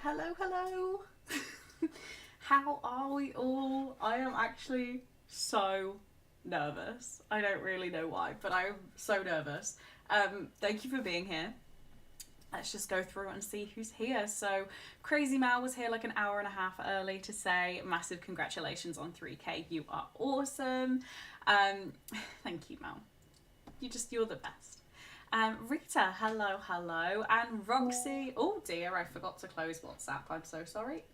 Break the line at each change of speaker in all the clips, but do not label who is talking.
Hello, hello. How are we all? I am actually so nervous. I don't really know why, but I'm so nervous. Thank you for being here. Let's just go through and see who's here. So, Crazy Mal was here like an hour and a half early to say massive congratulations on 3K. You are awesome. Thank you, Mal. You're the best. Rita, hello, hello. And Roxy, oh dear, I forgot to close WhatsApp. I'm so sorry.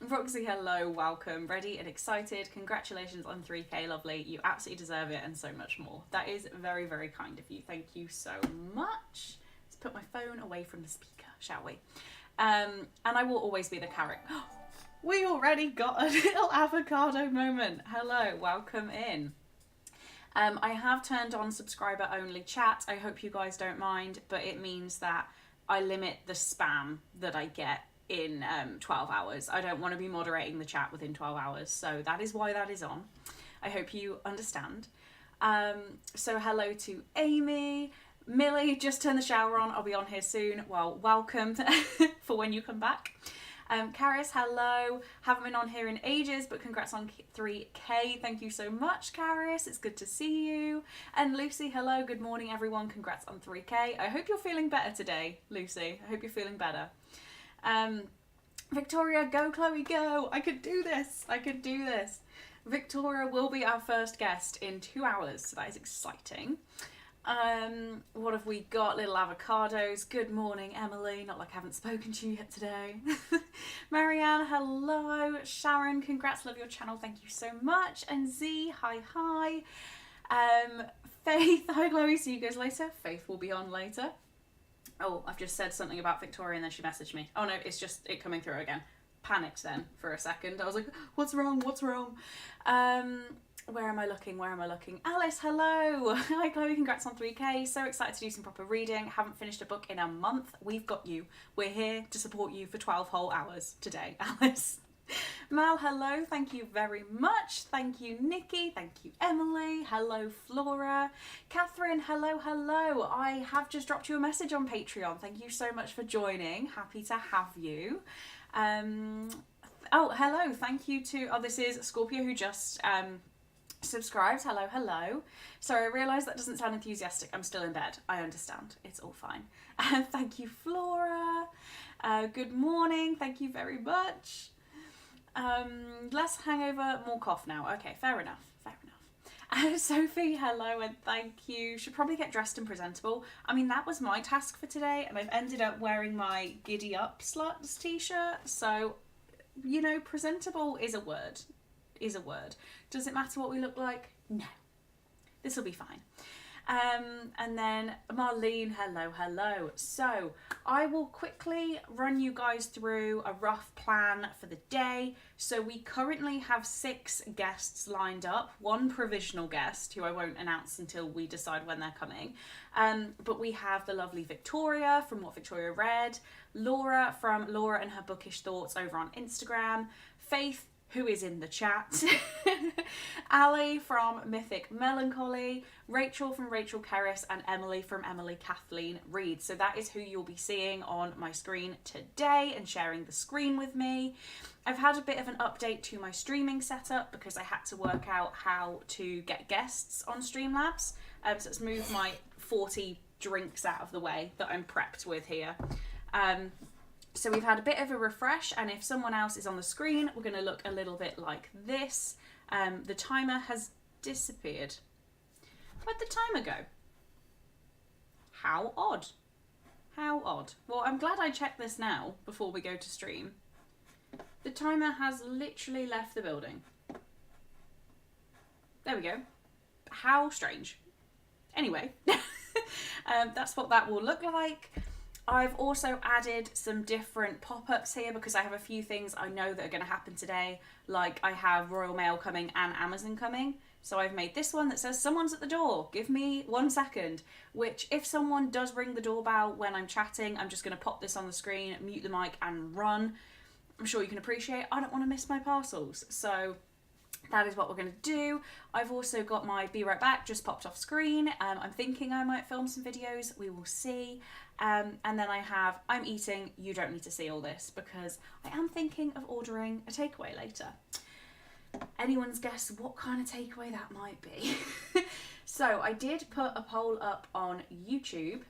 Roxy, hello, welcome. Ready and excited. Congratulations on 3K, lovely. You absolutely deserve it and so much more. That is very, very kind of you. Thank you so much. Let's put my phone away from the speaker, shall we? And I will always be the carrot. We already got a little avocado moment. Hello, welcome in. I have turned on subscriber only chat. I hope you guys don't mind, but it means that I limit the spam that I get in 12 hours. I don't want to be moderating the chat within 12 hours, so that is why that is on. I hope you understand. So hello to Amy. Millie, just turned the shower on. I'll be on here soon. Well, welcome for when you come back. Karis, hello. Haven't been on here in ages, but congrats on 3K. Thank you so much, Karis. It's good to see you. And Lucy, hello. Good morning, everyone. Congrats on 3K. I hope you're feeling better today, Lucy. I hope you're feeling better. Victoria, go, Chloe, go. I could do this. I could do this. Victoria will be our first guest in 2 hours, so that is exciting. What have we got? Little avocados. Good morning, Emily. Not like I haven't spoken to you yet today. Marianne, hello. Sharon, congrats. Love your channel. Thank you so much. And Z, hi, hi. Faith, hi, Chloe. See you guys later. Faith will be on later. Oh, I've just said something about Victoria and then she messaged me. Oh no, it's just it coming through again. Panicked then for a second. I was like, what's wrong? What's wrong? Where am I looking? Where am I looking? Alice, hello. Hi, Chloe. Congrats on 3K. So excited to do some proper reading. Haven't finished a book in a month. We've got you. We're here to support you for 12 whole hours today, Alice. Mal, hello. Thank you very much. Thank you, Nikki. Thank you, Emily. Hello, Flora. Catherine, hello, hello. I have just dropped you a message on Patreon. Thank you so much for joining. Happy to have you. Oh, hello. Thank you to... Oh, this is Scorpio who just... subscribed. Hello, hello. Sorry, I realise that doesn't sound enthusiastic. I'm still in bed. I understand. It's all fine. Thank you, Flora. Good morning. Thank you very much. Less hangover, more cough now. Okay, fair enough. Fair enough. Sophie, hello and thank you. Should probably get dressed and presentable. I mean, that was my task for today, and I've ended up wearing my Giddy Up Sluts t-shirt. So, you know, presentable is a word. Is a word. Does it matter what we look like? No. This will be fine. And then Marlene, hello, hello. So I will quickly run you guys through a rough plan for the day. So we currently have 6 guests lined up, 1 provisional guest who I won't announce until we decide when they're coming. But we have the lovely Victoria from What Victoria Read, Laura from Laura and Her Bookish Thoughts over on Instagram, Faith, who is in the chat, Ali from Mythic Melancholy, Rachel from Rachel Kerris, and Emily from Emily Kathleen Reid. So that is who you'll be seeing on my screen today and sharing the screen with me. I've had a bit of an update to my streaming setup because I had to work out how to get guests on Streamlabs. So let's move my 40 drinks out of the way that I'm prepped with here. So we've had a bit of a refresh, and if someone else is on the screen, we're going to look a little bit like this. The timer has disappeared. Where'd the timer go? How odd. How odd. Well, I'm glad I checked this now before we go to stream. The timer has literally left the building. There we go. How strange. Anyway, that's what that will look like. I've also added some different pop-ups here because I have a few things I know that are going to happen today. Like I have Royal Mail coming and Amazon coming. So I've made this one that says someone's at the door. Give me 1 second. Which if someone does ring the doorbell when I'm chatting, I'm just going to pop this on the screen, mute the mic and run. I'm sure you can appreciate I don't want to miss my parcels. So that is what we're going to do. I've also got my Be Right Back just popped off screen. I'm thinking I might film some videos. We will see. And then I have I'm eating, you don't need to see all this, because I am thinking of ordering a takeaway later. Anyone's guess what kind of takeaway that might be? So I did put a poll up on YouTube,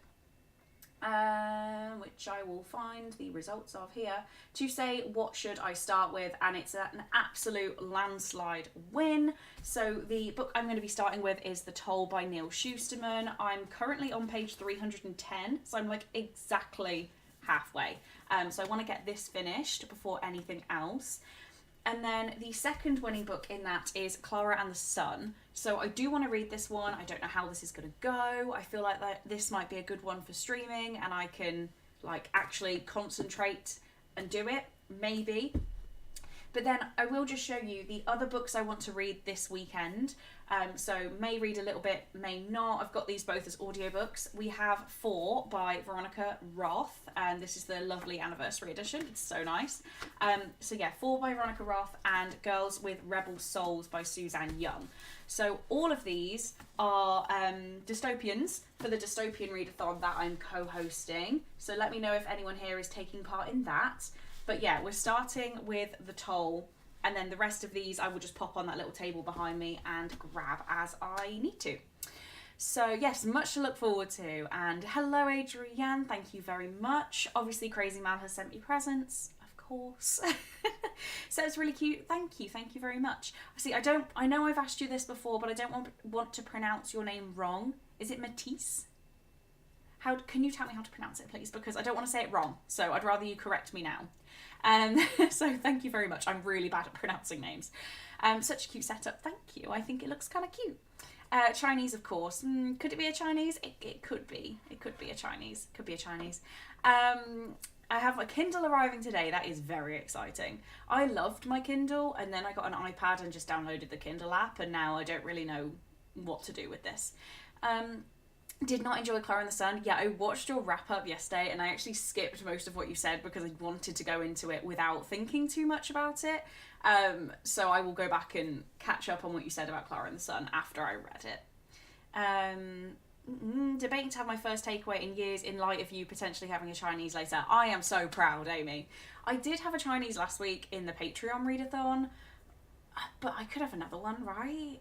which I will find the results of here, to say what should I start with, and it's an absolute landslide win. So the book I'm going to be starting with is The Toll by Neil Shusterman. I'm currently on page 310, so I'm like exactly halfway. So I want to get this finished before anything else. And then the second winning book in that is Clara and the Sun. So I do want to read this one. I don't know how this is going to go. I feel like that this might be a good one for streaming and I can like actually concentrate and do it, maybe. But then I will just show you the other books I want to read this weekend. So may read a little bit, may not. I've got these both as audiobooks. We have 4 by Veronica Roth, and this is the lovely anniversary edition. It's so nice. So yeah, 4 by Veronica Roth and Girls with Rebel Souls by Suzanne Young. So all of these are dystopians for the Dystopian Readathon that I'm co-hosting. So let me know if anyone here is taking part in that. But yeah, we're starting with The Toll, and then the rest of these I will just pop on that little table behind me and grab as I need to. So yes, much to look forward to. And hello Adrienne, thank you very much. Obviously Crazy Mal has sent me presents, of course. So it's really cute. Thank you very much. See, I know I've asked you this before, but I don't want to pronounce your name wrong. Is it Matisse? Can you tell me how to pronounce it, please? Because I don't want to say it wrong, so I'd rather you correct me now. So thank you very much. I'm really bad at pronouncing names. Such a cute setup. Thank you. I think it looks kind of cute. Chinese, of course. Could it be a Chinese? It could be. It could be a Chinese. Could be a Chinese. I have a Kindle arriving today. That is very exciting. I loved my Kindle, and then I got an iPad and just downloaded the Kindle app, and now I don't really know what to do with this. Did not enjoy Clara and the Sun. Yeah, I watched your wrap up yesterday and I actually skipped most of what you said because I wanted to go into it without thinking too much about it. So I will go back and catch up on what you said about Clara and the Sun after I read it. Debating to have my first takeaway in years in light of you potentially having a Chinese later. I am so proud, Amy. I did have a Chinese last week in the Patreon readathon, but I could have another one, right?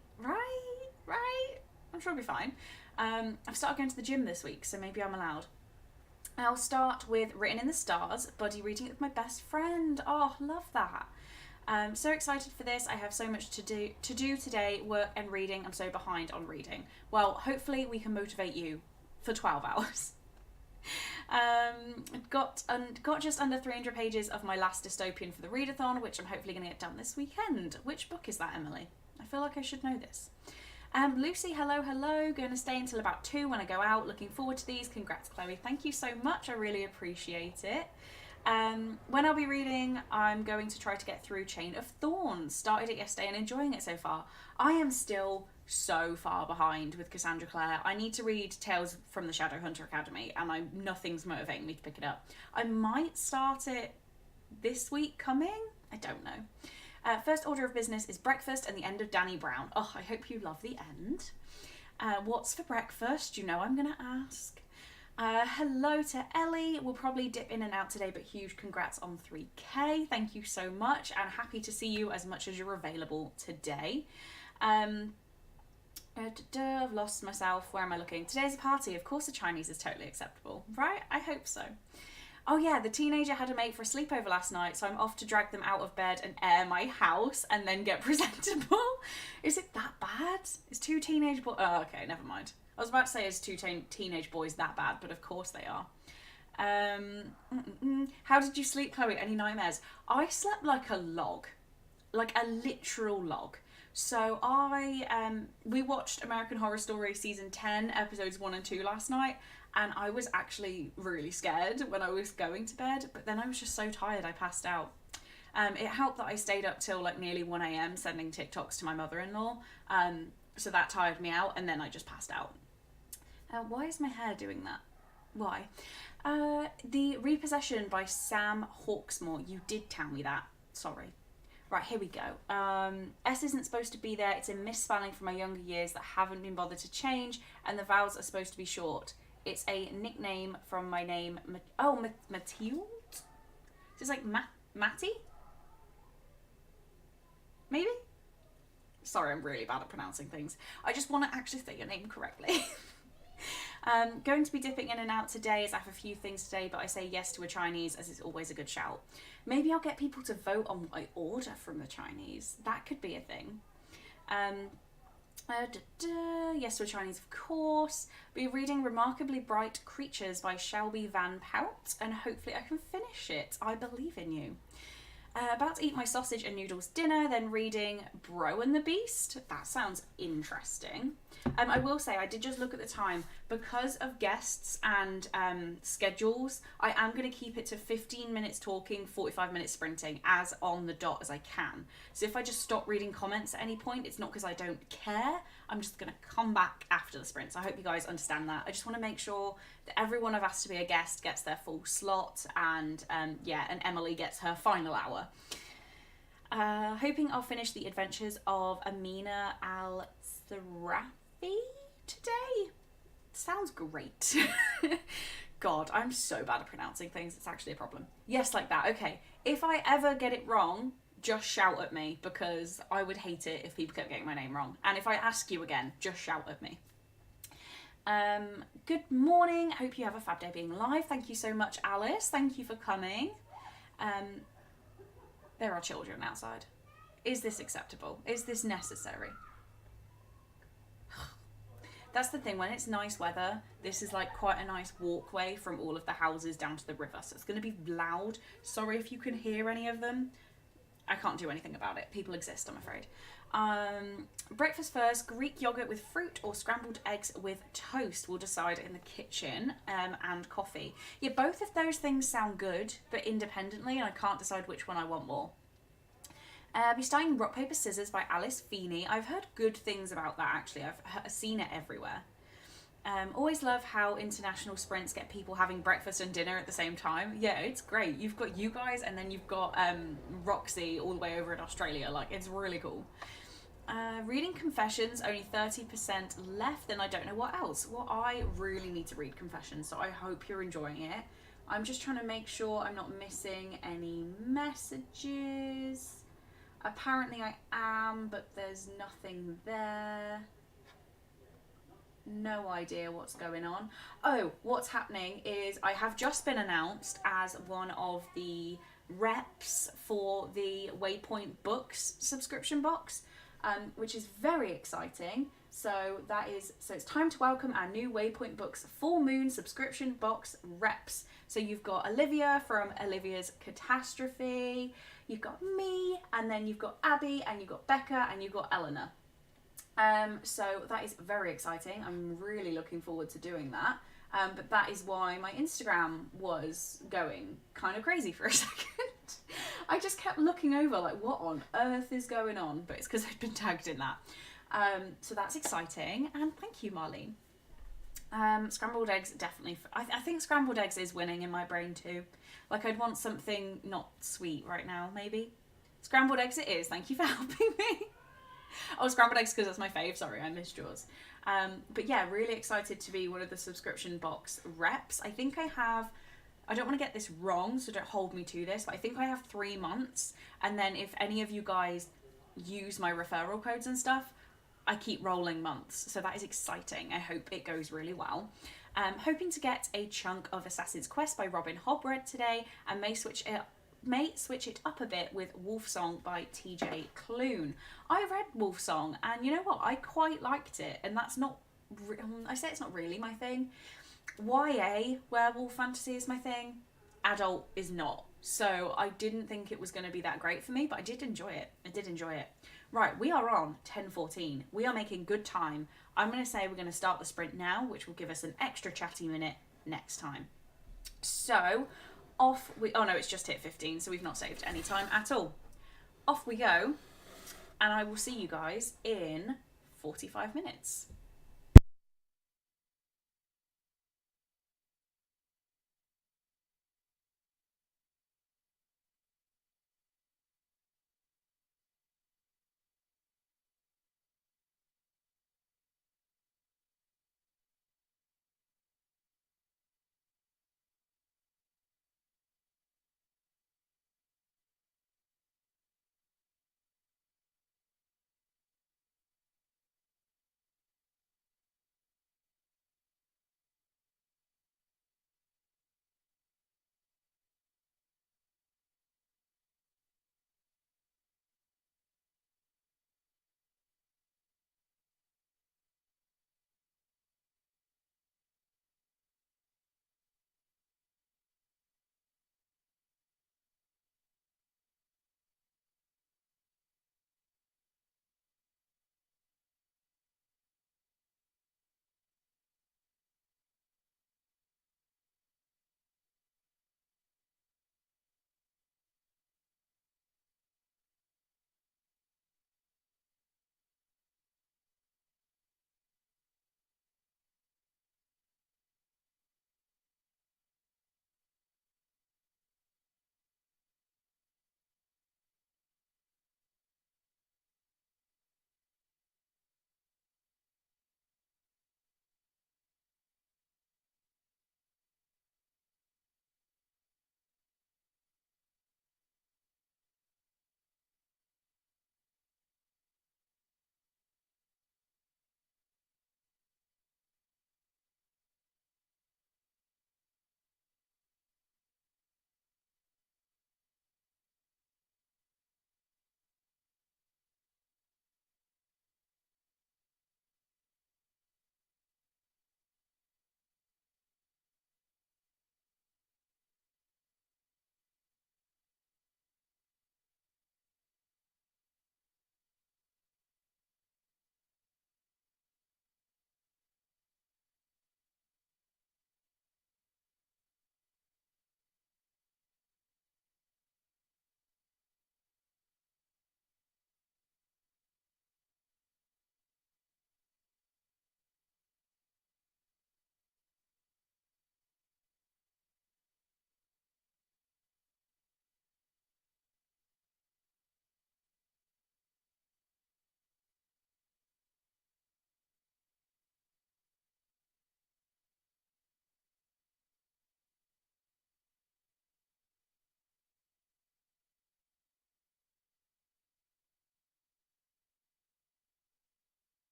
I'm sure it'll be fine. I've started going to the gym this week, so maybe I'm allowed. I'll start with Written in the Stars, buddy reading it with my best friend. Oh, love that. So excited for this. I have so much to do today, work and reading. I'm so behind on reading. Well, hopefully we can motivate you for 12 hours. Got just under 300 pages of my last dystopian for the readathon, which I'm hopefully going to get done this weekend. Which book is that, Emily? I feel like I should know this. Lucy, hello. Going to stay until about 2 when I go out. Looking forward to these. Congrats, Chloe. Thank you so much. I really appreciate it. When I'll be reading, I'm going to try to get through Chain of Thorns. Started it yesterday and enjoying it so far. I am still so far behind with Cassandra Clare. I need to read Tales from the Shadowhunter Academy, and nothing's motivating me to pick it up. I might start it this week coming. I don't know. First order of business is breakfast and the end of Danny Brown. Oh, I hope you love the end. What's for breakfast? You know I'm going to ask. Hello to Ellie. We'll probably dip in and out today, but huge congrats on 3K. Thank you so much, and happy to see you as much as you're available today. I've lost myself. Where am I looking? Today's a party. Of course the Chinese is totally acceptable, right? I hope so. Oh yeah, the teenager had a mate for a sleepover last night, so I'm off to drag them out of bed and air my house and then get presentable. Is it that bad? Is 2 teenage boys... Oh, okay, never mind. I was about to say, is 2 teenage boys that bad? But of course they are. How did you sleep, Chloe? Any nightmares? I slept like a log. Like a literal log. So we watched American Horror Story season 10, episodes 1 and 2 last night. And I was actually really scared when I was going to bed, but then I was just so tired I passed out. It helped that I stayed up till like nearly 1 a.m. sending TikToks to my mother-in-law, so that tired me out, and then I just passed out. Why is my hair doing that? Why? The Repossession by Sam Hawksmoor. You did tell me that. Sorry. Right, here we go. S isn't supposed to be there. It's a misspelling from my younger years that haven't been bothered to change, and the vowels are supposed to be short. It's a nickname from my name. Mathilde? It's like Matty? Maybe? Sorry, I'm really bad at pronouncing things. I just want to actually say your name correctly. Going to be dipping in and out today as I have a few things today, but I say yes to a Chinese as it's always a good shout. Maybe I'll get people to vote on what I order from the Chinese. That could be a thing. Yes to a Chinese, of course. Be reading Remarkably Bright Creatures by Shelby Van Pelt, and hopefully I can finish it. I believe in you. About to eat my sausage and noodles dinner, then reading Bro and the Beast. That sounds interesting. I will say, I did just look at the time. Because of guests and schedules, I am going to keep it to 15 minutes talking, 45 minutes sprinting, as on the dot as I can. So if I just stop reading comments at any point, it's not because I don't care. I'm just going to come back after the sprints. I hope you guys understand that. I just want to make sure that everyone I've asked to be a guest gets their full slot, and and Emily gets her final hour. Hoping I'll finish the adventures of Amina Al-Sarafi today. Sounds great. God, I'm so bad at pronouncing things. It's actually a problem. Yes, like that. Okay. If I ever get it wrong, just shout at me, because I would hate it if people kept getting my name wrong. And if I ask you again, just shout at me. Good morning. Hope you have a fab day being live. Thank you so much, Alice. Thank you for coming. There are children outside. Is this acceptable? Is this necessary? That's the thing, when it's nice weather, this is like quite a nice walkway from all of the houses down to the river, so it's going to be loud. Sorry if you can hear any of them. I can't do anything about it. People exist, I'm afraid. Breakfast first, Greek yogurt with fruit or scrambled eggs with toast. We'll decide in the kitchen, and coffee. Yeah, both of those things sound good, but independently, and I can't decide which one I want more. Be starting Rock, Paper, Scissors by Alice Feeney. I've heard good things about that, actually. I've seen it everywhere. Always love how international sprints get people having breakfast and dinner at the same time. Yeah, it's great. You've got you guys, and then you've got Roxy all the way over in Australia. Like, it's really cool. Reading Confessions, only 30% left, and I don't know what else. Well, I really need to read Confessions, so I hope you're enjoying it. I'm just trying to make sure I'm not missing any messages. Apparently I am, but there's nothing there. No idea what's going on. Oh, what's happening is I have just been announced as one of the reps for the Waypoint Books subscription box, which is very exciting. So it's time to welcome our new Waypoint Books Full Moon subscription box reps. So you've got Olivia from Olivia's Catastrophe, you've got me, and then you've got Abby, and you've got Becca, and you've got Eleanor. So that is very exciting. I'm really looking forward to doing that. But that is why my Instagram was going kind of crazy for a second. I just kept looking over like, what on earth is going on? But it's because I'd been tagged in that. So that's exciting. And thank you, Marlene. Scrambled eggs, definitely. I think scrambled eggs is winning in my brain too. Like, I'd want something not sweet right now, maybe. Scrambled eggs it is. Thank you for helping me. Oh, scrambled eggs because that's my fave. Sorry, I missed yours. But yeah, really excited to be one of the subscription box reps. I think I don't want to get this wrong, so don't hold me to this, but I think I have 3 months. And then if any of you guys use my referral codes and stuff, I keep rolling months. So that is exciting. I hope it goes really well. Hoping to get a chunk of Assassin's Quest by Robin Hobred today, and may switch it up a bit with Wolfsong by TJ Clune. I read Wolfsong, and you know what? I quite liked it, and that's not... I say it's not really my thing. YA, werewolf fantasy, is my thing. Adult is not. So I didn't think it was going to be that great for me, but I did enjoy it. Right, we are on 10:14. We are making good time. I'm going to say we're going to start the sprint now, which will give us an extra chatty minute next time. So, oh no, it's just hit 15, so we've not saved any time at all. Off we go, and I will see you guys in 45 minutes.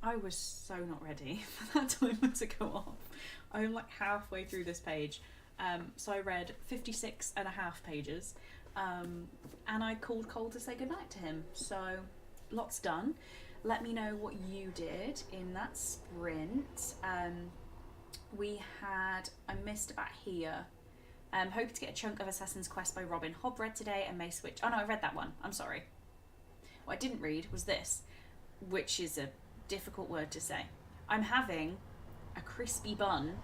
I was so not ready for that timer to go off. I'm like halfway through this page. So I read 56 and a half pages. And I called Cole to say goodnight to him. So lots done. Let me know what you did in that sprint. I missed about here. Hoping to get a chunk of Assassin's Quest by Robin Hobb read today and may switch. Oh no, I read that one. I'm sorry. What I didn't read was this, which is a difficult word to say. I'm having a crispy bun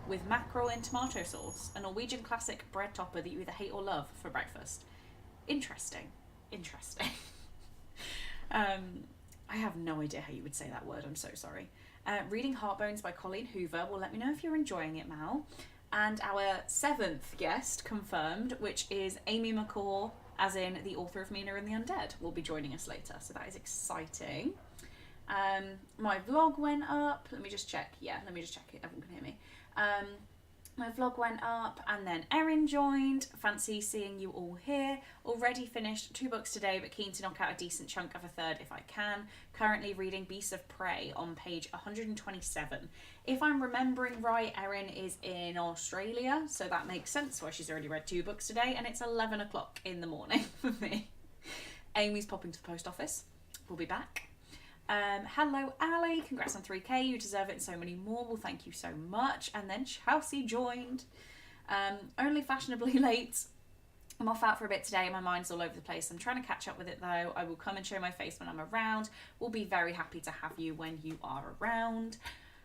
with mackerel and tomato sauce, a Norwegian classic bread topper that you either hate or love, for breakfast. Interesting. I have no idea how you would say that word. I'm so sorry. Reading Heartbones by Colleen Hoover. Well, let me know if you're enjoying it, Mal. And our 7th guest confirmed, which is Amy McCaw, as in the author of Mina and the Undead, will be joining us later. So that is exciting. My vlog went up. Let me just check. Yeah, let me just check it. Everyone can hear me. My vlog went up, and then Erin joined. Fancy seeing you all here. Already finished 2 books today, but keen to knock out a decent chunk of a third if I can. Currently reading Beasts of Prey on page 127. If I'm remembering right, Erin is in Australia, so that makes sense why she's already read 2 books today, and it's 11 o'clock in the morning for me. Amy's popping to the post office. We'll be back. Hello Ali, congrats on 3k, you deserve it and so many more. Well, thank you so much. And then Chelsea joined. Only fashionably late. I'm off out for a bit today, my mind's all over the place. I'm trying to catch up with it though. I will come and show my face when I'm around. We'll be very happy to have you when you are around.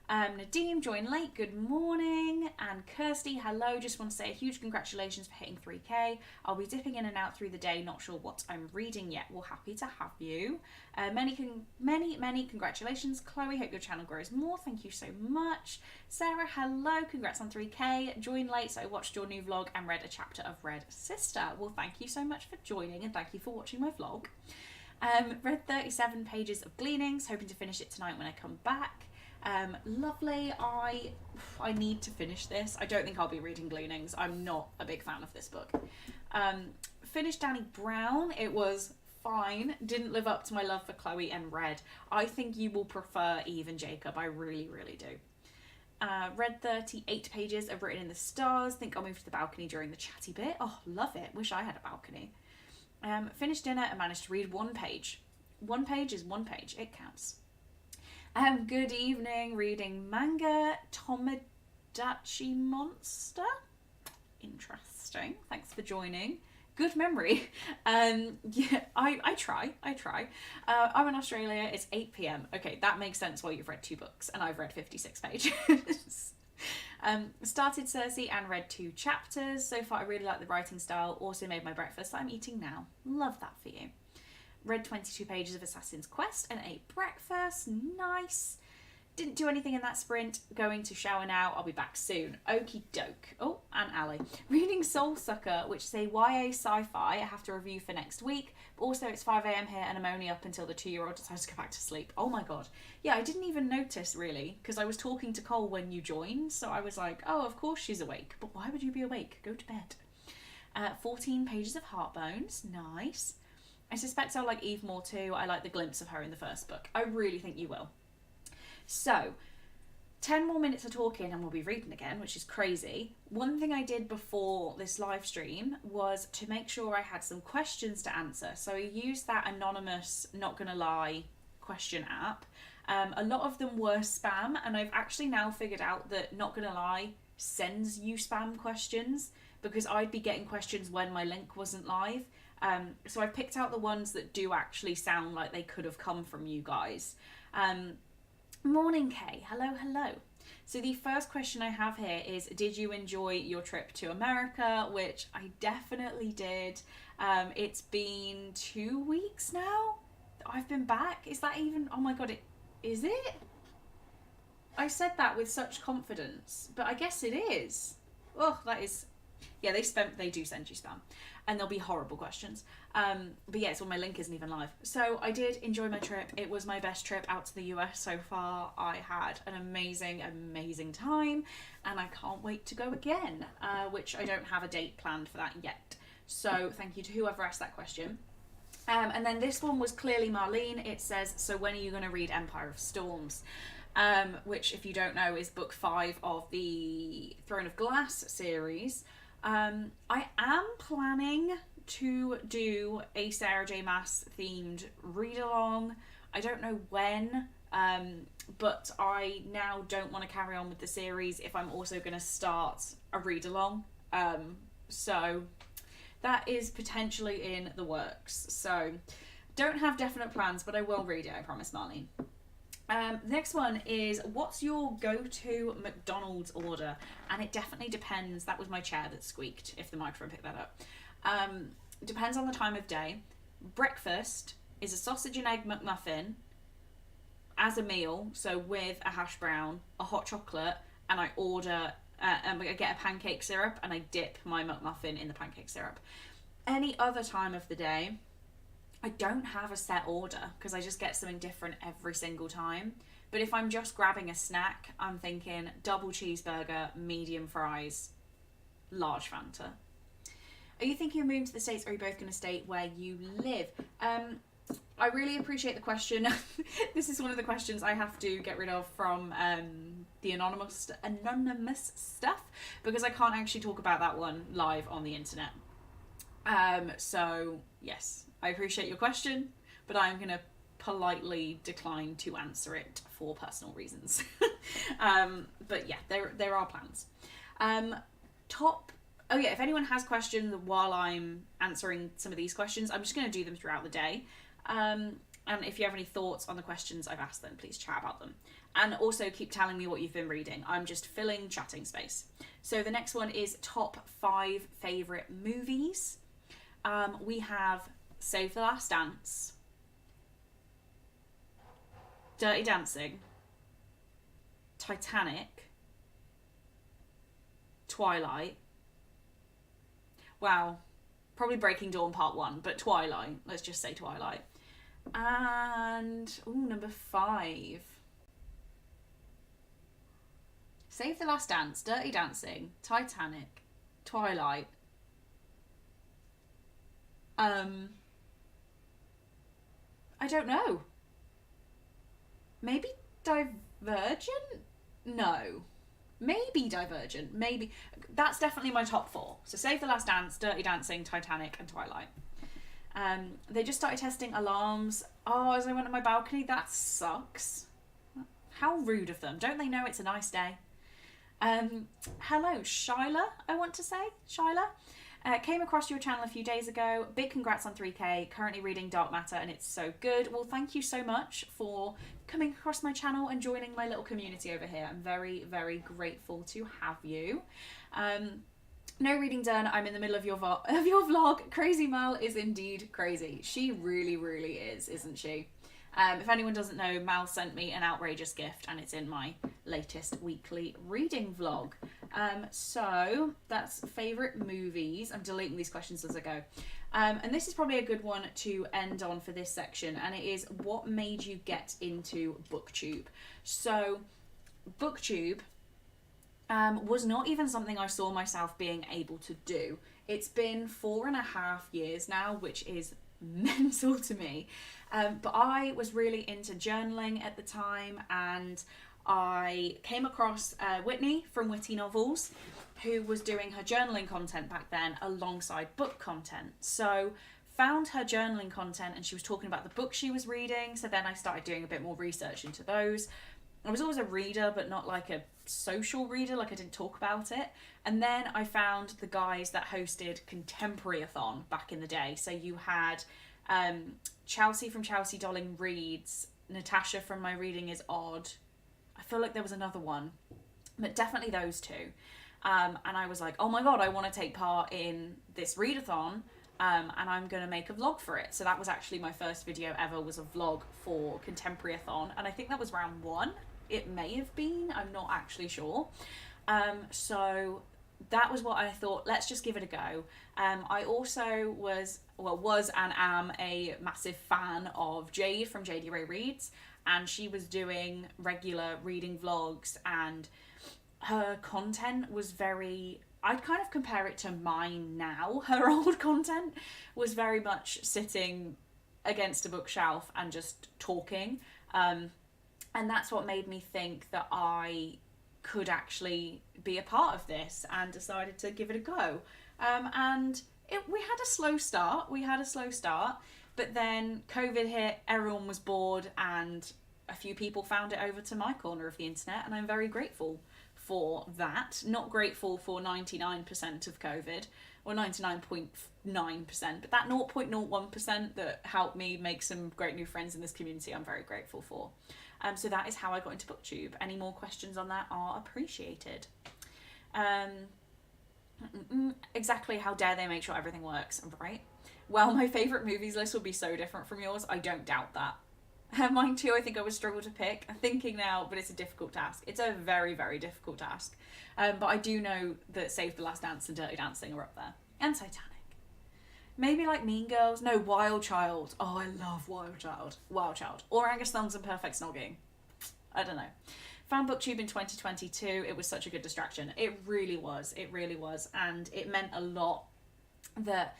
Nadeem joined late, good morning. And Kirsty, hello, just want to say a huge congratulations for hitting 3k. I'll be dipping in and out through the day, not sure what I'm reading yet. Well, happy to have you. Many congratulations, Chloe, hope your channel grows more, thank you so much. Sarah, hello, congrats on 3k. Joined late, so I watched your new vlog and read a chapter of Red Sister. Well, thank you so much for joining and thank you for watching my vlog. Read 37 pages of Gleanings, hoping to finish it tonight when I come back. Lovely. I need to finish this. I don't think I'll be reading Gleanings. I'm not a big fan of this book. Finished Danny Brown. It was fine. Didn't live up to my love for Chloe and Red. I think you will prefer Eve and Jacob. I really, really do. Read 38 pages of Written in the Stars. Think I'll move to the balcony during the chatty bit. Oh, love it. Wish I had a balcony. Finished dinner and managed to read 1 page. 1 page is 1 page. It counts. Good evening, reading manga, Tomodachi Monster. Interesting. Thanks for joining. Good memory. Yeah, I try. I'm in Australia. It's 8 p.m. Okay, that makes sense why you've read 2 books and I've read 56 pages. Started Circe and read 2 chapters. So far, I really like the writing style. Also made my breakfast that I'm eating now. Love that for you. Read 22 pages of Assassin's Quest and ate breakfast. Nice. Didn't do anything in that sprint. Going to shower now. I'll be back soon. Okie doke. Oh, and Ali. Reading Soul Sucker, which is a YA sci-fi I have to review for next week. But also it's 5 a.m. here and I'm only up until the 2-year-old decides to go back to sleep. Oh my god. Yeah, I didn't even notice really because I was talking to Cole when you joined. So I was like, oh, of course she's awake. But why would you be awake? Go to bed. 14 pages of Heartbones. Nice. I suspect I'll like Eve more too. I like the glimpse of her in the first book. I really think you will. So, 10 more minutes of talking and we'll be reading again, which is crazy. One thing I did before this live stream was to make sure I had some questions to answer. So I used that anonymous, not gonna lie, question app. A lot of them were spam, and I've actually now figured out that Not Gonna Lie sends you spam questions because I'd be getting questions when my link wasn't live. So I've picked out the ones that do actually sound like they could have come from you guys. Morning, Kay. Hello. So the first question I have here is, did you enjoy your trip to America? Which I definitely did. It's been 2 weeks now that I've been back. Is that even... Oh my god, is it? I said that with such confidence, but I guess it is. Oh, that is... Yeah, they do send you spam. And there'll be horrible questions. But yeah, it's when my link isn't even live. So I did enjoy my trip. It was my best trip out to the US so far. I had an amazing time. And I can't wait to go again. Which I don't have a date planned for that yet. So thank you to whoever asked that question. And then this one was clearly Marlene. It says, so when are you going to read Empire of Storms? Which, if you don't know, is book 5 of the Throne of Glass series. I am planning to do a Sarah J. Maas themed read along. I don't know when, but I now don't want to carry on with the series if I'm also going to start a read along. So that is potentially in the works. So don't have definite plans, but I will read it, I promise, Marlene. Next one is, what's your go-to McDonald's order? And it definitely depends. That was my chair that squeaked, if the microphone picked that up. Depends on the time of day. Breakfast is a sausage and egg McMuffin as a meal, so with a hash brown, a hot chocolate, and I order, I get a pancake syrup and I dip my McMuffin in the pancake syrup. Any other time of the day, I don't have a set order because I just get something different every single time. But if I'm just grabbing a snack, I'm thinking double cheeseburger, medium fries, large Fanta. Are you thinking of moving to the States, or are you both going to stay where you live? I really appreciate the question. This is one of the questions I have to get rid of from the anonymous stuff, because I can't actually talk about that one live on the internet. So yes, I appreciate your question, but I'm going to politely decline to answer it for personal reasons. But yeah, there are plans. Oh yeah, if anyone has questions while I'm answering some of these questions, I'm just going to do them throughout the day. And if you have any thoughts on the questions I've asked, then please chat about them. And also keep telling me what you've been reading. I'm just filling chatting space. So the next one is top 5 favourite movies. We have Save the Last Dance, Dirty Dancing, Titanic, Twilight. Wow, probably Breaking Dawn Part 1, but Twilight. Let's just say Twilight. And, number 5. Save the Last Dance, Dirty Dancing, Titanic, Twilight. I don't know. Maybe Divergent? No. Maybe Divergent. Maybe. That's definitely my top 4. So Save the Last Dance, Dirty Dancing, Titanic, and Twilight. They just started testing alarms. Oh, as I went on my balcony, that sucks. How rude of them. Don't they know it's a nice day? Hello, Shyla, I want to say. Shyla. Came across your channel a few days ago. Big congrats on 3K. Currently reading Dark Matter and it's so good. Well, thank you so much for coming across my channel and joining my little community over here. I'm very, very grateful to have you. No reading done. I'm in the middle of your vlog. Crazy Mal is indeed crazy. She really, really is, isn't she? If anyone doesn't know, Mal sent me an outrageous gift and it's in my latest weekly reading vlog. So that's favourite movies. I'm deleting these questions as I go. And this is probably a good one to end on for this section, and it is, what made you get into BookTube? So BookTube was not even something I saw myself being able to do. It's been 4.5 years now, which is mental to me. But I was really into journaling at the time, and I came across Whitney from Witty Novels, who was doing her journaling content back then alongside book content. So found her journaling content and she was talking about the book she was reading. So then I started doing a bit more research into those. I was always a reader, but not like a social reader, like I didn't talk about it. And then I found the guys that hosted Contemporary-a-thon back in the day. So you had Chelsea from Chelsea Dolling Reads, Natasha from My Reading is Odd. I feel like there was another one, but definitely those two. And I was like, oh my god, I want to take part in this readathon, and I'm going to make a vlog for it. So that was actually my first video ever, was a vlog for Contemporary-a-thon, and I think that was round 1. It may have been, I'm not actually sure. So that was what I thought, let's just give it a go. I also was and am a massive fan of Jade from JD Ray Reads, and she was doing regular reading vlogs, and her content was very, I'd kind of compare it to mine now. Her old content was very much sitting against a bookshelf and just talking. And that's what made me think that I could actually be a part of this, and decided to give it a go. We had a slow start. But then COVID hit, everyone was bored, and a few people found it over to my corner of the internet, and I'm very grateful for that. Not grateful for 99% of COVID, or 99.9%, but that 0.01% that helped me make some great new friends in this community, I'm very grateful for. So that is how I got into BookTube. Any more questions on that are appreciated. Exactly, how dare they make sure everything works, right? Well, my favourite movies list will be so different from yours. I don't doubt that. Mine too, I think I would struggle to pick. I'm thinking now, but it's a difficult task. It's a very, very difficult task. But I do know that Save the Last Dance and Dirty Dancing are up there. And Titanic. Maybe like Mean Girls. No, Wild Child. Oh, I love Wild Child. Wild Child. Or Angus Thumbs and Perfect Snogging. I don't know. Found BookTube in 2022. It was such a good distraction. It really was. It really was. And it meant a lot that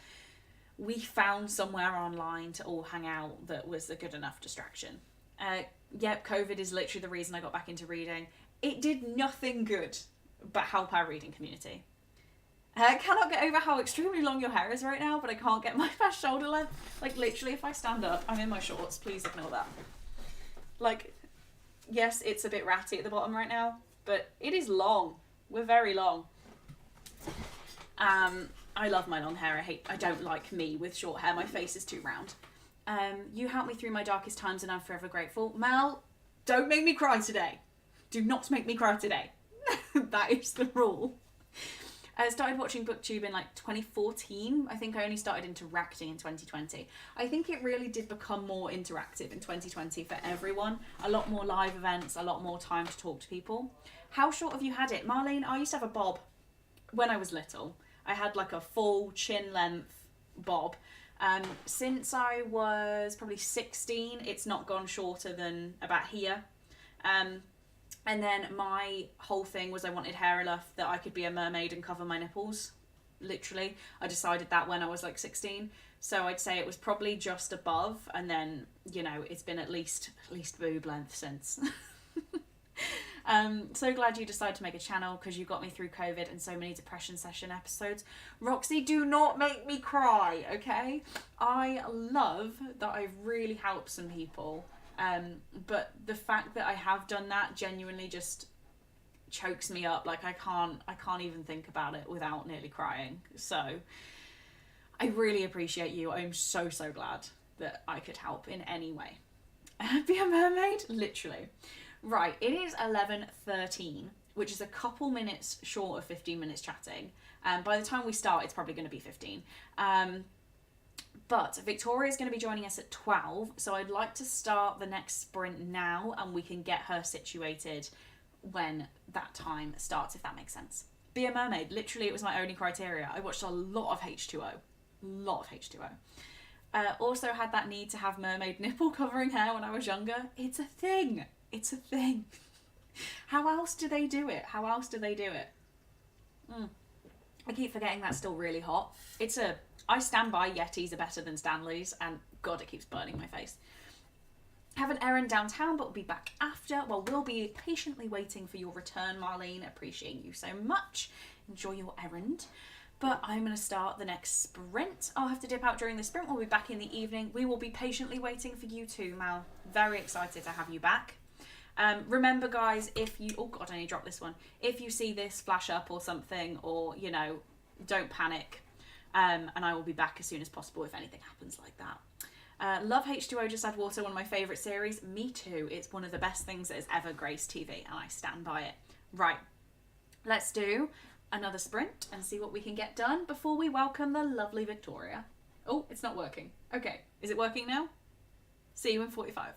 we found somewhere online to all hang out that was a good enough distraction. Yep, COVID is literally the reason I got back into reading. It did nothing good but help our reading community. I cannot get over how extremely long your hair is right now, but I can't get my past shoulder length. Like, literally, if I stand up, I'm in my shorts. Please ignore that. Like, yes, it's a bit ratty at the bottom right now, but it is long. We're very long. I love my long hair. I don't like me with short hair. My face is too round. You helped me through my darkest times and I'm forever grateful. Mel, don't make me cry today. Do not make me cry today. That is the rule. I started watching BookTube in like 2014. I think I only started interacting in 2020. I think it really did become more interactive in 2020 for everyone. A lot more live events, a lot more time to talk to people. How short have you had it? Marlene, I used to have a bob when I was little. I had like a full chin length bob. Since I was probably 16, it's not gone shorter than about here. And then my whole thing was I wanted hair enough that I could be a mermaid and cover my nipples. Literally. I decided that when I was like 16. So I'd say it was probably just above, and then, you know, it's been at least boob length since. So glad you decided to make a channel because you got me through COVID and so many depression session episodes. Roxy, do not make me cry, okay? I love that I've really helped some people. But the fact that I have done that genuinely just chokes me up. Like I can't even think about it without nearly crying. So I really appreciate you. I'm so glad that I could help in any way. Be a mermaid? Literally. Right, it is 11:13, which is a couple minutes short of 15 minutes chatting. By the time we start, it's probably going to be 15. But Victoria is going to be joining us at 12, so I'd like to start the next sprint now, and we can get her situated when that time starts, if that makes sense. Be a mermaid. Literally, it was my only criteria. I watched a lot of H2O. Also had that need to have mermaid nipple covering hair when I was younger. It's a thing. How else do they do it? I keep forgetting that's still really hot. I stand by Yetis are better than Stanleys, and God, it keeps burning my face. Have an errand downtown, but we'll be back after. Well, we'll be patiently waiting for your return, Marlene. Appreciate you so much. Enjoy your errand. But I'm going to start the next sprint. I'll have to dip out during the sprint. We'll be back in the evening. We will be patiently waiting for you too, Mal. Very excited to have you back. Remember, guys, if you... Oh, God, I need to drop this one. If you see this flash up or something, or, you know, don't panic. And I will be back as soon as possible if anything happens like that. Love H2O, Just Add Water, one of my favourite series. Me too. It's one of the best things that has ever graced TV, and I stand by it. Right. Let's do another sprint and see what we can get done before we welcome the lovely Victoria. Oh, it's not working. Okay. Is it working now? See you in 45.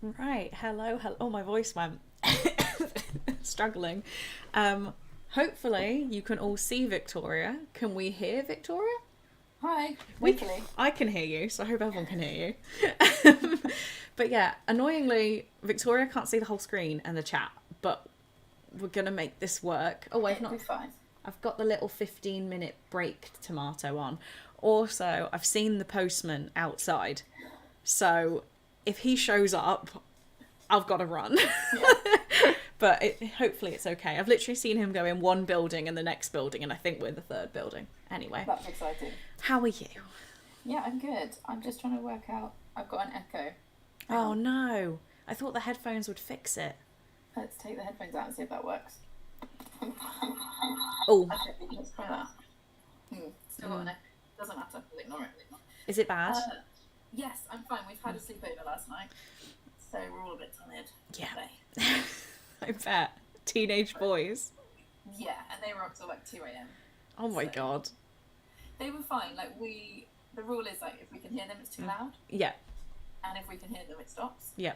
Right, hello. Oh, my voice went. Struggling. Hopefully you can all see Victoria. Can we hear Victoria?
Hi. Winkily.
I can hear you, so I hope everyone can hear you. But yeah, annoyingly, Victoria can't see the whole screen and the chat, but we're gonna make this work. Oh,
It'll be fine.
I've got the little 15-minute break tomato on. Also, I've seen the postman outside, so if he shows up, I've got to run. Yeah. But hopefully it's okay. I've literally seen him go in one building and the next building, and I think we're the third building. Anyway.
That's exciting.
How are you?
Yeah, I'm good. I'm just trying to work out. I've got an echo.
Oh no. I thought the headphones would fix it.
Let's take the headphones out and see if that works.
Oh.
Okay, let's try that. Still got an echo. Doesn't matter. We'll ignore it.
Is it bad?
Yes, I'm fine. We've had a sleepover last night, so we're all a bit tired.
Yeah. I bet. Teenage boys.
Yeah, and they were up till like 2 a.m.
Oh my god.
They were fine. Like the rule is like if we can hear them, it's too loud.
Yeah.
And if we can hear them, it stops.
Yeah.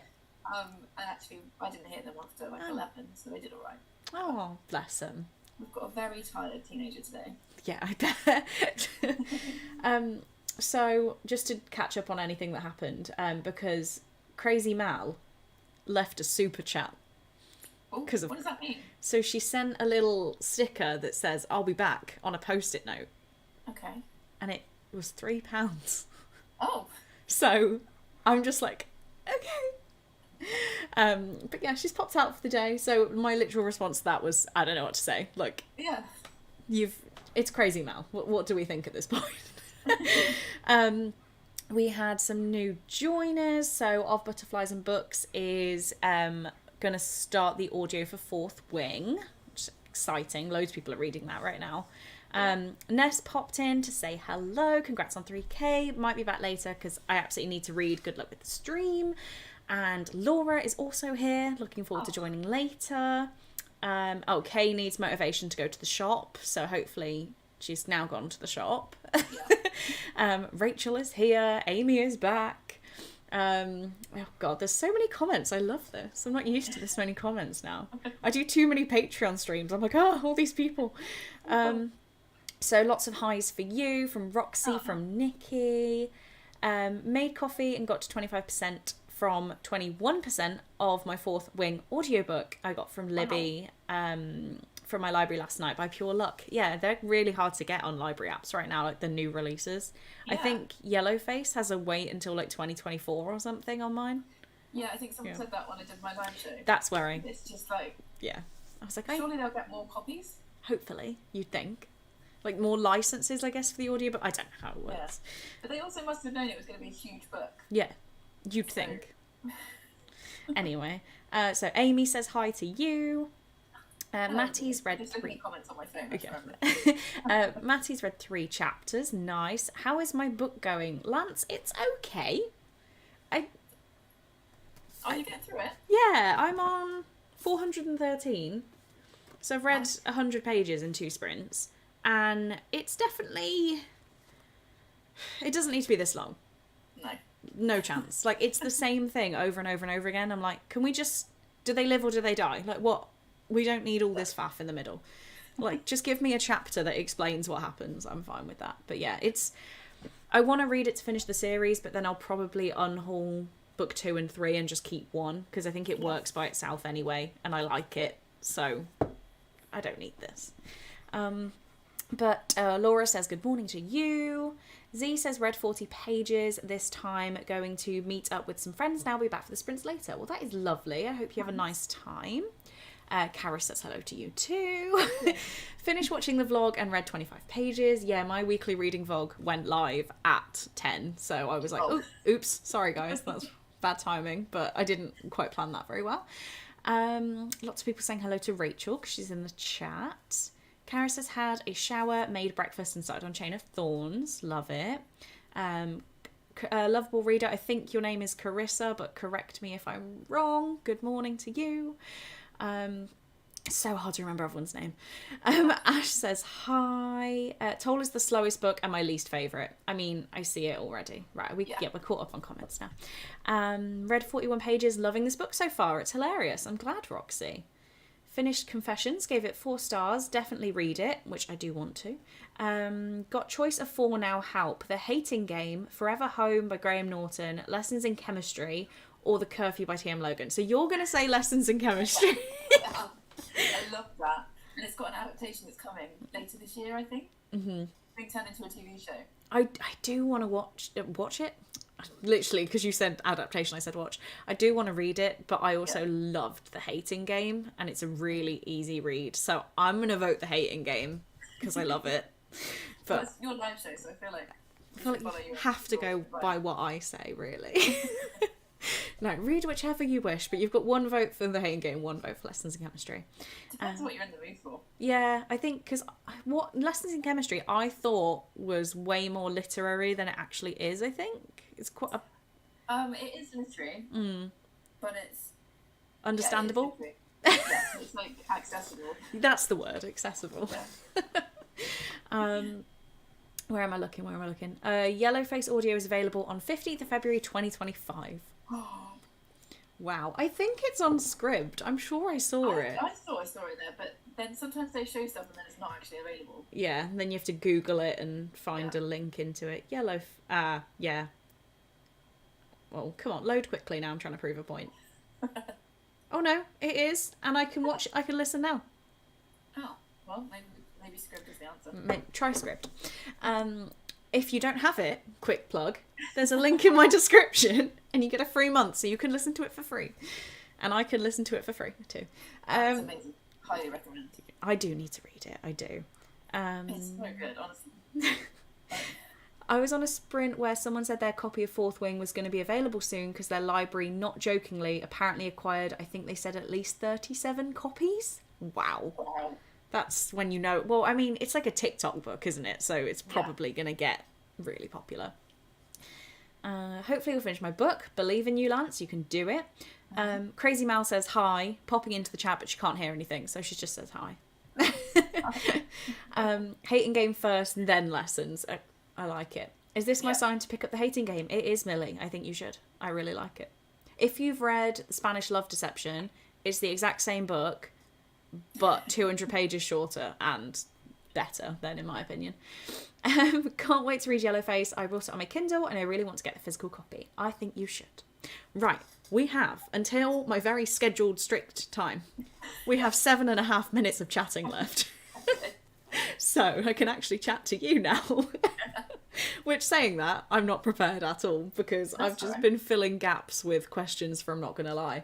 And actually, I didn't hear them after like 11, so they did all right.
Oh, bless them.
We've got a very tired teenager today.
Yeah, I bet. So just to catch up on anything that happened, because Crazy Mal left a super chat.
What does that mean?
So she sent a little sticker that says "I'll be back" on a post-it note.
Okay.
And it was £3.
Oh.
So I'm just like, okay. But yeah, she's popped out for the day. So my literal response to that was, I don't know what to say. Like,
yeah,
it's Crazy Mal. What do we think at this point? We had some new joiners. So Of Butterflies and Books is going to start the audio for Fourth Wing, which is exciting. Loads of people are reading that right now. Ness popped in to say hello. Congrats on 3K. Might be back later because I absolutely need to read. Good luck with the stream. And Laura is also here. Looking forward to joining later. Kay needs motivation to go to the shop, so hopefully she's now gone to the shop. Yeah. Rachel is here. Amy is back. Oh god, there's so many comments. I love this. I'm not used to this many comments now. I do too many Patreon streams. I'm like, all these people. So lots of highs for you from Roxy, from Nikki. Made coffee and got to 25% from 21% of my Fourth Wing audiobook I got from Libby from my library last night by pure luck. Yeah, they're really hard to get on library apps right now, like the new releases. Yeah. I think Yellowface has a wait until like 2024 or something on mine.
Yeah, I think someone said that when I did my live show.
That's where
It's just like...
Yeah. I was like...
Surely they'll get more copies?
Hopefully, you'd think. Like more licenses, I guess, for the audio, but I don't know how it works.
Yeah. But they also must have known it was going to be a huge book.
Yeah, you'd think. Anyway, so Amy says hi to you. Matty's read 3
comments on my phone. Okay.
Matty's read 3 chapters. Nice. How is my book going, Lance? It's okay.
Are you getting through it?
Yeah, I'm on 413. So I've read 100 pages in 2 sprints, and it's definitely... It doesn't need to be this long. No chance. Like, it's the same thing over and over and over again. I'm like, can we just... Do they live or do they die? Like, what? We don't need all this faff in the middle. Like, just give me a chapter that explains what happens. I'm fine with that. But yeah, it's... I want to read it to finish the series, but then I'll probably unhaul book 2 and 3 and just keep 1, because I think it works by itself anyway, and I like it. So, I don't need this. But Laura says, good morning to you. Z says, read 40 pages this time, going to meet up with some friends now, be back for the sprints later. Well, that is lovely. I hope you have a nice time. Kara says hello to you too. Finished watching the vlog and read 25 pages. Yeah, my weekly reading vlog went live at 10. So I was like, oops, sorry guys, that's bad timing. But I didn't quite plan that very well. Lots of people saying hello to Rachel because she's in the chat. Kara says, had a shower, made breakfast and started on Chain of Thorns. Love it. Lovable reader, I think your name is Carissa, but correct me if I'm wrong. Good morning to you. It's so hard to remember everyone's name. Ash says, hi. Toll is the slowest book and my least favourite. I mean, I see it already. Right, we're caught up on comments now. Read 41 pages, loving this book so far. It's hilarious. I'm glad, Roxy. Finished Confessions, gave it 4 stars. Definitely read it, which I do want to. Got choice of 4 now. Help. The Hating Game, Forever Home by Graham Norton, Lessons in Chemistry, or The Curfew by T.M. Logan. So you're going to say Lessons in Chemistry.
I love that. And it's got an adaptation that's coming later this year, I think. Mm-hmm. Being turned into a TV show.
I do want to watch it. Literally, because you said adaptation, I said watch. I do want to read it, but I also loved The Hating Game, and it's a really easy read. So I'm going to vote The Hating Game, because I love it. But
well, it's your live show, so I feel like
you have to go by what I say, really. No, read whichever you wish, but you've got 1 vote for The Hating Game, 1 vote for Lessons in Chemistry.
Depends what you're in the mood for.
Yeah, I think, because what Lessons in Chemistry I thought was way more literary than it actually is, I think. It's quite a...
It is literary, but it's...
Understandable?
Yeah, it's like accessible.
That's the word, accessible.
Yeah.
Where am I looking? Yellowface audio is available on 15th of February 2025. Wow. I think it's on SCRIBD. I'm sure I saw it.
I saw it there, but then sometimes they show stuff and then it's not actually available.
Yeah, and then you have to Google it and find a link into it. Yeah. Well, come on, load quickly now. I'm trying to prove a point. Oh no, it is, and I can listen now.
Oh, well, maybe SCRIBD is the answer.
Try SCRIBD. If you don't have it, quick plug, there's a link in my description and you get a free month so you can listen to it for free. And I can listen to it for free too.
That's amazing. Highly recommend.
I do need to read it, I do.
It's so good, honestly.
I was on a sprint where someone said their copy of Fourth Wing was going to be available soon because their library, not jokingly, apparently acquired, I think they said at least 37 copies. Wow. That's when you know... Well, I mean, it's like a TikTok book, isn't it? So it's probably going to get really popular. Hopefully we'll finish my book. Believe in you, Lance. You can do it. Crazy Mal says hi, popping into the chat, but she can't hear anything, so she just says hi. Hating Game first, and then Lessons. I like it. Is this my sign to pick up the Hating Game? It is, Millie. I think you should. I really like it. If you've read Spanish Love Deception, it's the exact same book, but 200 pages shorter and better, then, in my opinion. Can't wait to read Yellowface. I bought it on my Kindle and I really want to get the physical copy. I think you should. Right, we have, until my very scheduled strict time, we have 7.5 minutes of chatting left. So I can actually chat to you now. Which, saying that, I'm not prepared at all because I've just been filling gaps with questions from Not Gonna Lie.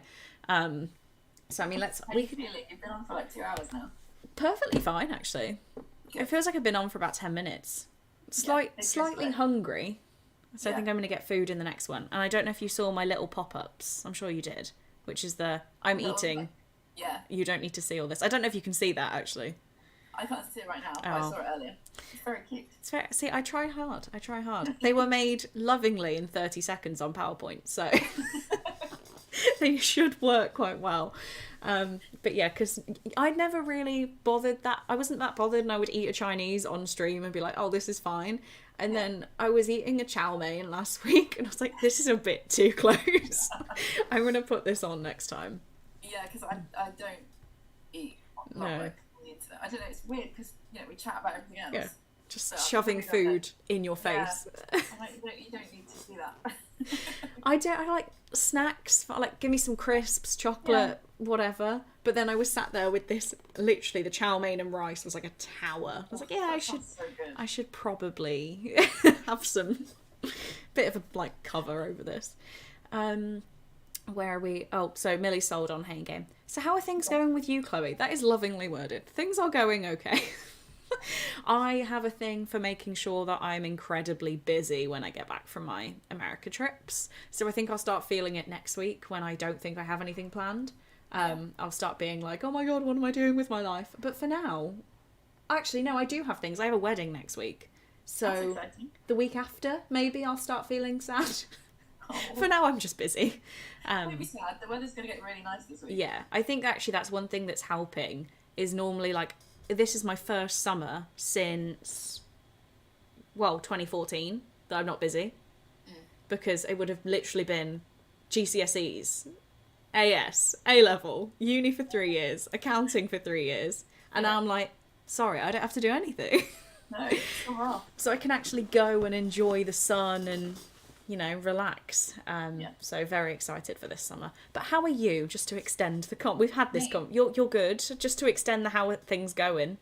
So I mean,
How do you feel it? You've been on for like 2 hours now.
Perfectly fine, actually. Good. It feels like I've been on for about 10 minutes. Slightly hungry, so I think I'm going to get food in the next one. And I don't know if you saw my little pop-ups. I'm sure you did. Which is I'm eating.
Yeah.
You don't need to see all this. I don't know if you can see that, actually.
I can't see it right now, but I saw it earlier. It's very cute.
See, I try hard. They were made lovingly in 30 seconds on PowerPoint, so... They should work quite well. But yeah, because I'd never really bothered that. I wasn't that bothered, and I would eat a Chinese on stream and be like, oh, this is fine. And then I was eating a chow mein last week, and I was like, this is a bit too close. I'm going to put this on next time.
Yeah, because I don't eat on the internet. I don't know, it's weird because, we chat about everything else.
Yeah, just shoving food in your face.
Yeah. You don't need to do that.
I like snacks, like give me some crisps, chocolate, whatever. But then I was sat there with this, literally the chow mein and rice was like a tower. I was like, I should probably have some bit of a cover over this. Where are we? Oh, so Millie's sold on Hating Game. So how are things going with you, Chloe? That is lovingly worded. Things are going okay. I have a thing for making sure that I'm incredibly busy when I get back from my America trips. So I think I'll start feeling it next week when I don't think I have anything planned. I'll start being like, oh my God, what am I doing with my life? But for now, actually, no, I do have things. I have a wedding next week. So the week after, maybe I'll start feeling sad. For now, I'm just busy.
Don't be sad. The weather's going to get really nice this week.
Yeah, I think actually that's one thing that's helping is normally like, this is my first summer since, 2014 that I'm not busy. Because it would have literally been GCSEs, AS, A-level, uni for 3 years, accounting for 3 years. And now I'm like, sorry, I don't have to do anything.
No, it's so rough.
So I can actually go and enjoy the sun and, relax. So very excited for this summer. But how are you, just to extend the We've had this You're good, just to extend how are things going.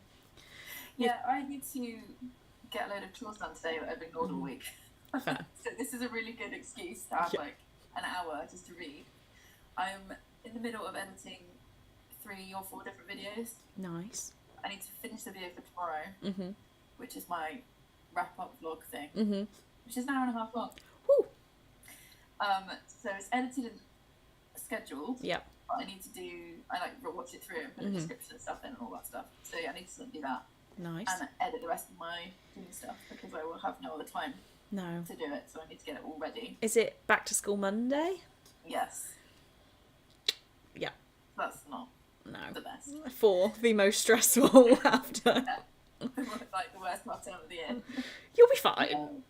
Yeah, I need to get a load of chores done today that I've ignored all week.
Fair.
So this is a really good excuse to have like an hour just to read. I'm in the middle of editing 3 or 4 different videos.
Nice.
I need to finish the video for tomorrow, which is my wrap-up vlog thing, which is an hour and a half long.
Woo.
So it's edited and scheduled.
Yep.
But I need to watch it through and put a description and stuff in and all that stuff. So yeah, I need to do that.
Nice.
And edit the rest of my doing stuff because I will have no other time to do it. So I need to get it all ready.
Is it back to school Monday?
Yes.
Yeah.
That's not the best.
For the most stressful after.
Like the worst half term of the year.
You'll be fine.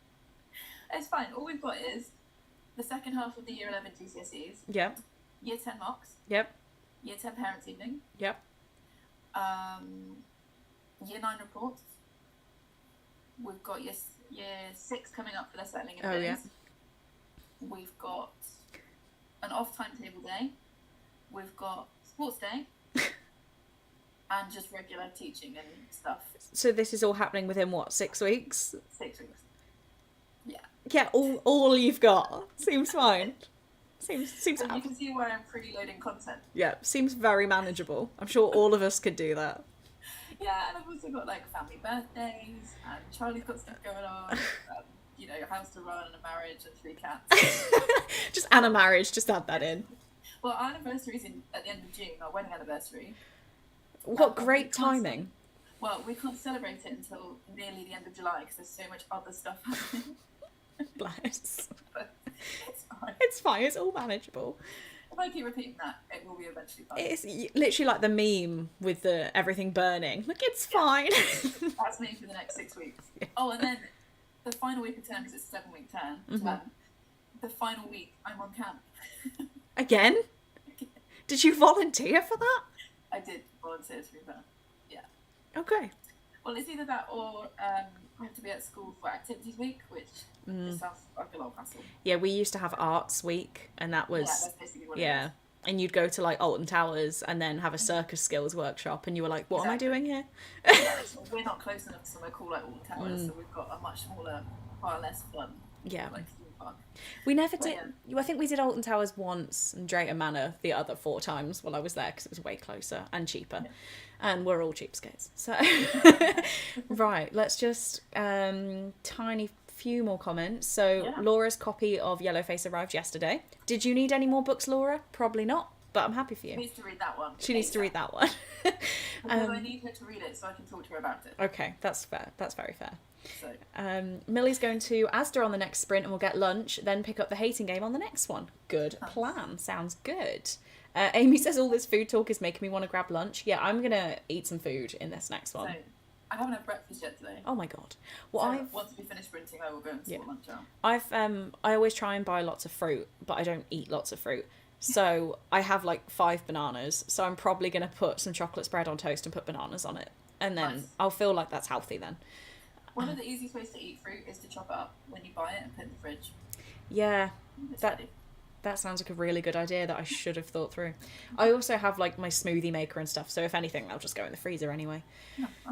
It's fine. All we've got is the second half of the year 11 GCSEs.
Yep.
Year 10 mocks.
Yep.
Year 10 parents' evening.
Yep.
Year 9 reports. We've got year 6 coming up for their settling in
days. Yeah.
We've got an off timetable day. We've got sports day. And just regular teaching and stuff. So
this is all happening within 6 weeks?
6 weeks. Yeah.
Yeah, all you've got. Seems fine. Seems
so you can see why I'm preloading content.
Yeah, seems very manageable. I'm sure all of us could do that.
Yeah, and I've also got like family birthdays, and Charlie's got stuff going on, a house to run, and a marriage, and 3 cats.
And a marriage, just add that in.
Well, our anniversary's at the end of June, our wedding anniversary.
What great timing.
Well, we can't celebrate it until nearly the end of July because there's so much other stuff happening.
Bless.
But it's fine.
It's fine, it's all manageable.
If I keep repeating that, it will be eventually fine.
It's literally like the meme with the everything burning. Like, it's fine.
That's me for the next 6 weeks. Yeah. Oh, and then the final week of term, because it's a 7-week term, the final week, I'm on camp.
Again? Did you volunteer for that?
I did volunteer to be fair. Yeah.
Okay.
Well, it's either that or I have to be at school for activities week, which sounds like a lot of hassle. Yeah, we used to have arts week, and that was
that's basically what it is. And you'd go to like Alton Towers and then have a circus skills workshop, and you were like, "What am I doing here?"
We're not close enough to somewhere cool like Alton Towers, so we've got a much smaller, far less fun.
Yeah.
Like,
we never did. Yeah. I think we did Alton Towers once and Drayton Manor the other 4 times while I was there because it was way closer and cheaper, and we're all cheapskates. So, right, let's just tiny few more comments. So Laura's copy of Yellowface arrived yesterday. Did you need any more books, Laura? Probably not, but I'm happy for you.
She needs to read that one.
She needs to read that one.
Because I need her to read it so I can talk to her about it.
Okay, that's fair. That's very fair.
So.
Millie's going to Asda on the next sprint and we'll get lunch, then pick up the hating game on the next one. Good plan. Sounds good. Amy says all this food talk is making me want to grab lunch. Yeah, I'm going to eat some food in this next one.
So, I haven't had breakfast yet today.
Oh my god. Well,
so once we finish sprinting, I will go and sort lunch out.
I always try and buy lots of fruit, but I don't eat lots of fruit. So I have like 5 bananas. So I'm probably going to put some chocolate spread on toast and put bananas on it. And then I'll feel like that's healthy then.
One of the easiest ways to eat fruit is to chop it up when you buy it and put it in the fridge.
Yeah, that sounds like a really good idea that I should have thought through. I also have like my smoothie maker and stuff, so if anything, they'll just go in the freezer anyway.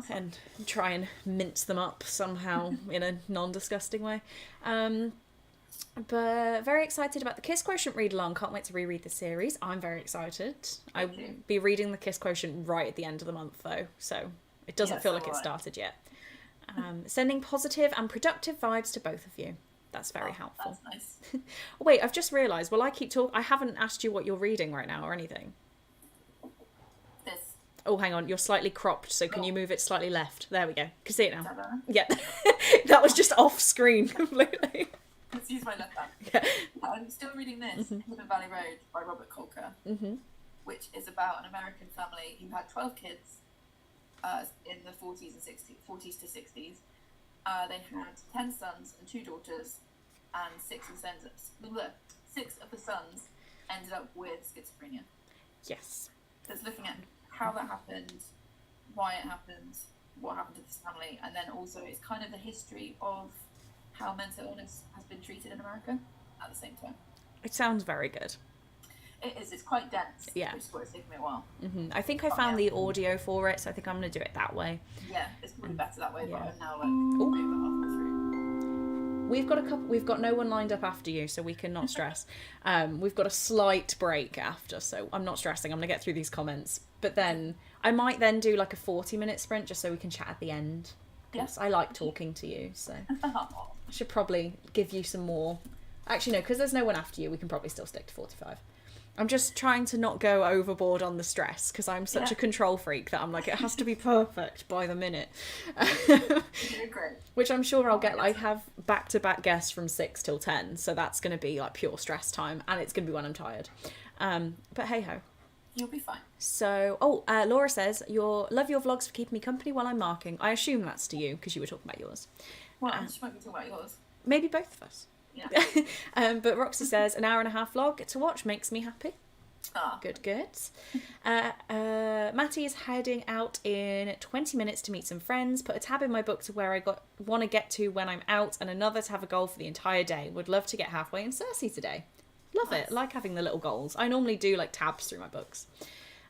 And try and mince them up somehow in a non-disgusting way. But very excited about the Kiss Quotient read along. Can't wait to reread the series. I'm very excited. I will be reading the Kiss Quotient right at the end of the month though, so it doesn't feel like it started yet. Sending positive and productive vibes to both of you. That's very helpful.
That's
nice. Wait, I've just realised, I keep talking. I haven't asked you what you're reading right now or anything.
This.
Oh, hang on. You're slightly cropped, so can you move it slightly left? There we go. Can see it now.
Is that better?
Yeah. That was just off screen completely.
Let's use my left hand.
Yeah.
I'm still reading this, Hidden Valley Road by Robert Colker, which is about an American family who had 12 kids in the 40s to 60s. They had 10 sons and 2 daughters, and 6 of the sons ended up with schizophrenia.
Yes.
So it's looking at how that happened, why it happened, what happened to this family, and then also it's kind of the history of how mental illness has been treated in America at the same time.
It sounds very good.
It is. It's quite dense.
Yeah.
Which is why it's taken me a while.
I think I found the audio for it, so I think I'm going to do it that way.
Yeah, it's probably better that way, but I'm now like
Ooh.
over halfway through.
We've got no one lined up after you, so we can not stress. We've got a slight break after, so I'm not stressing. I'm going to get through these comments. But then I might then do like a 40-minute sprint just so we can chat at the end. Yes, I like talking to you, so I should probably give you some more. Actually, no, because there's no one after you, we can probably still stick to 45. I'm just trying to not go overboard on the stress because I'm such a control freak that I'm like, it has to be perfect by the minute.
You're great.
Which I'm sure I'll get. I have back-to-back guests from 6 till 10, so that's going to be like pure stress time, and it's going to be when I'm tired. But hey-ho.
You'll be fine.
So, Laura says, love your vlogs for keeping me company while I'm marking. I assume that's to you because you were talking about yours.
Well, she might be talking about yours.
Maybe both of us.
Yeah.
But Roxy says, an hour and a half vlog to watch makes me happy. Good. Matty is heading out in 20 minutes to meet some friends. Put a tab in my book to where I want to get to when I'm out, and another to have a goal for the entire day. Would love to get halfway in Cersei today. Love it. Like having the little goals. I normally do like tabs through my books.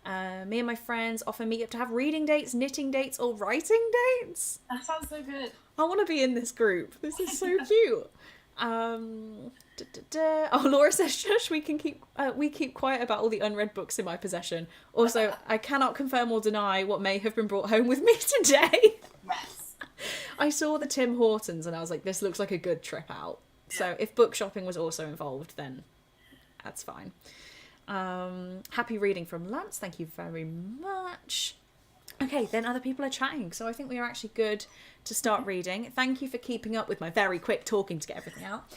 Me and my friends often meet up to have reading dates, knitting dates, or writing dates.
That sounds so good.
I want to be in this group. This is so cute. Laura says, shush, we keep quiet about all the unread books in my possession. Also, I cannot confirm or deny what may have been brought home with me today.
Yes.
I saw the Tim Hortons and I was like, this looks like a good trip out. So if book shopping was also involved, then that's fine. Happy reading from Lance. Thank you very much. Okay, then other people are chatting, so I think we are actually good to start reading. Thank you for keeping up with my very quick talking to get everything out.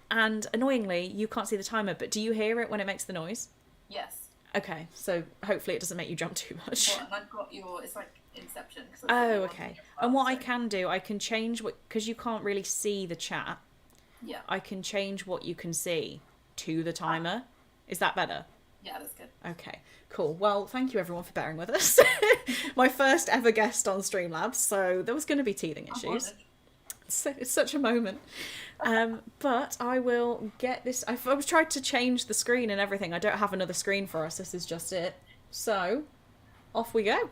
And annoyingly, you can't see the timer, but do you hear it when it makes the noise?
Yes.
Okay, so hopefully it doesn't make you jump too much.
Well, and I've got it's like Inception.
Oh, okay. And what I can do, I can change because you can't really see the chat.
Yeah.
I can change what you can see to the timer. Is that better?
Yeah, that's good.
Okay, cool. Well, thank you everyone for bearing with us. My first ever guest on Streamlabs, so there was going to be teething issues. It's such a moment. But I will get this. I was trying to change the screen and everything. I don't have another screen for us. This is just it. So, off we go.